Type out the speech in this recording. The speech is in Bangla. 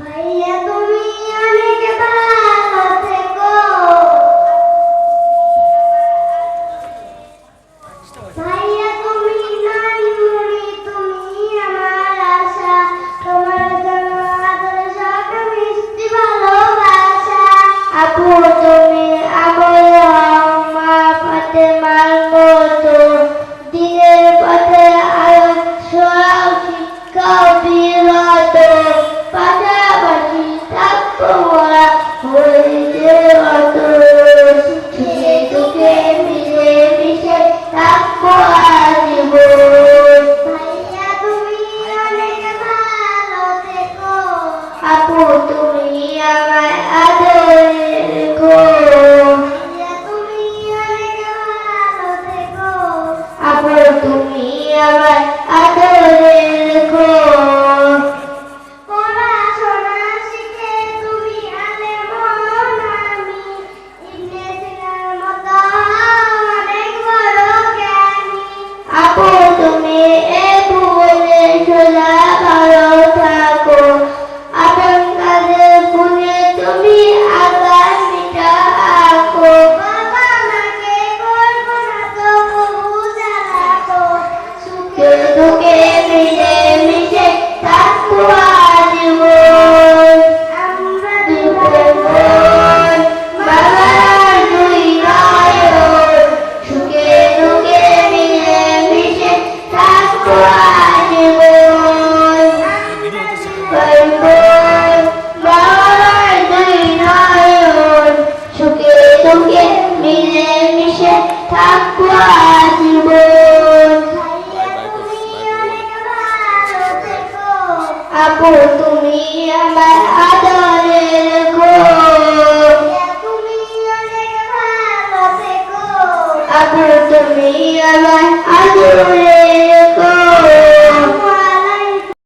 ভাইয়া তুমি অনেক ভালো থেকো, ভাইয়া তুমি নানুরি, তুমি আমার আশা, তোমার জন্য আদর্শ মিষ্টি ভালোবাসা। আপু তুমি আমার মা ফাতেমার মতো, দিনের পথে আলো ছড়াও, শিক্ষাও বিরত, পাশাপাশি থাকবো মোরা হইতে অত, সুখে দুঃখে মিলে মিশে থাকবো আজীবন। ভাইয়া তুমি অনেক ভালো থেকো, আপু তুমি আমায় আদরে রেখো। ভাইয়া তুমি অনেক ভালো থেকো, আপু তুমি আমায় আদরে রেখো। পড়াশোনা শিখে তুমি আলেম হও না, আমি ইবনে সিনার মতো অনেক বড় জ্ঞানী। আপু তুমি এ ভুবনে সোজা ভালো থাকো, আপন কাজে ভুলে তুমি আগার মিটা আঁকো। বাবা মাকে করবো না তো জ্বালাতো, সুখে দুঃখে মিলে মিশে থাকবো আজীবন। আমরা দুই বোন, বাবার দুই নয়ন, সুখে দুঃখে মিলে মিশে থাকবো আজীবন। দুই বোন, বাবার দুই নয়ন, সুখে দুঃখে মিলে মিশে থাকবো আজীবন। আপু তুমি আমার আদর